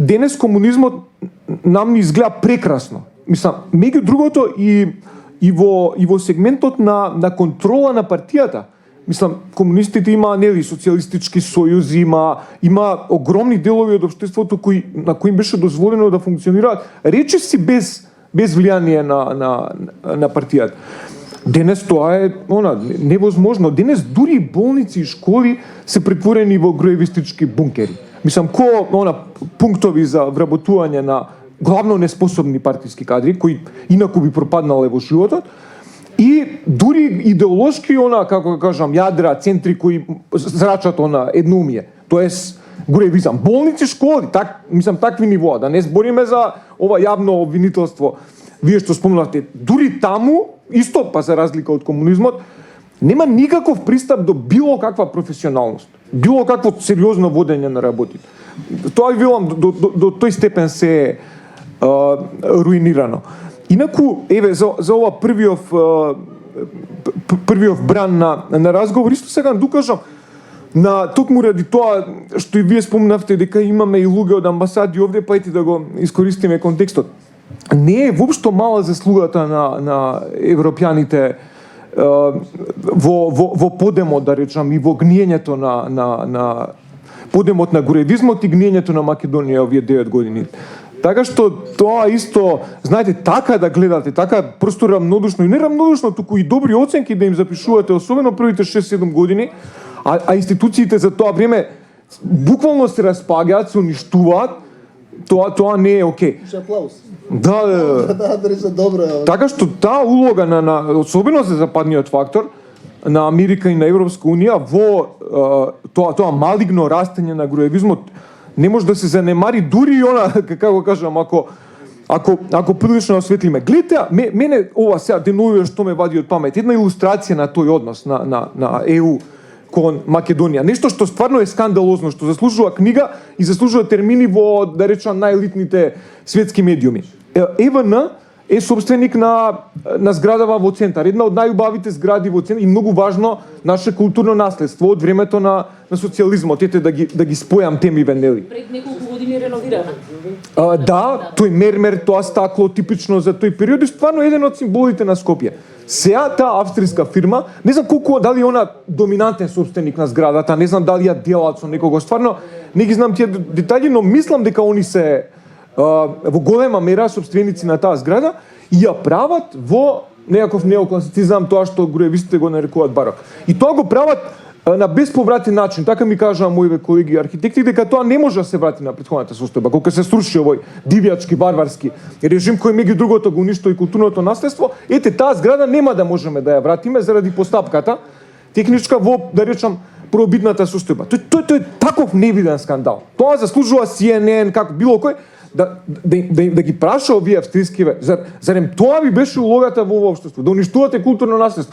денес комунизмот нам ни изгледа прекрасно. Мислам, меѓу другото и во сегментот на контрола на партијата. Мислам, комунистите има нели социјалистички сојузи, има огромни делови од општеството на кои им беше дозволено да функционираат речиси без влијание на партијата. Денес тоа е невозможно. Денес дури болници и школи се претворени во груевистички бункери. Мислам, пунктови за вработување на главно неспособни партиски кадри кои инаку би пропаднале во животот, и дури идеолошки како кажам, јадра, центри кои зрачат едноумие. Тоест груевизам, болници, школи, такви нивоа, да не збориме за ова јавно обвинителство. Вие што спомнавте, дури таму исто, па за разлика од комунизмот, нема никаков пристап до било каква професионалност, било какво сериозно водење на работите. Тоа ви велам до тој степен се руинирано. Инаку, за ова првиот бран на разговор, исто сега докажам, токму ради тоа што и вие спомнавте дека имаме и луѓе од амбасади овде, па да го искористиме контекстот. Не е воопшто мала заслугата на европјаните во подемот, да речам, и во гниењето на подемот на груевизмот и гниењето на Македонија овие 9 години. Така што тоа исто, знаете, така да гледате, така просто рамнодушно и не рамнодушно, туку и добри оценки да им запишувате, особено првите 6-7 години, а институциите за тоа време буквално се распаѓаат, се уништуваат, тоа не е окей. Аплауз. Да, добро. Така што таа улога особено за западниот фактор на Америка и на Европска унија во тоа малигно растење на груевизмот не може да се занемари, дури и како кажам, ако прилично осветлиме. Гледате, мене ова сега деновиве што ме вади од памет, една илустрација на тој однос на ЕУ кон Македонија. Нешто што стварно е скандалозно, што заслужува книга и заслужува термини во, да речам, најелитните светски медиуми. ЕВН е собственик на зградава во центар, една од најубавите згради во центар и многу важно наше културно наследство од времето на социјализмот. Ете да ги спојам темиве, нели? Пред неколку години реновирана. Да, тој мермер, тоа стакло типично за тој период, е стварно еден од символите на Скопје. Сега таа австријска фирма, не знам дали она доминантен собственик на зградата, не знам дали ја делат со некого, стварно не ги знам тие детали, но мислам дека они се во голема мера собственици на таа зграда и ја прават во некаков неокласицизам, тоа што груевистите го нарекуваат барок. И тоа го прават на безповратен начин, така ми кажаа моите колеги архитекти, дека тоа не може да се врати на претходната состојба, кога се сруши овој дивјачки, барбарски режим кој меѓу другото го уништува и културното наследство. Ете, таа зграда нема да можеме да ја вратиме заради постапката техничка во, да речам, пробитната состојба. Тој е таков невиден скандал. Тоа заслужува CNN, како било кој, да ги праша овие австрискиве, зарем тоа ви беше улогата во ова општество, да уништувате културно наследство.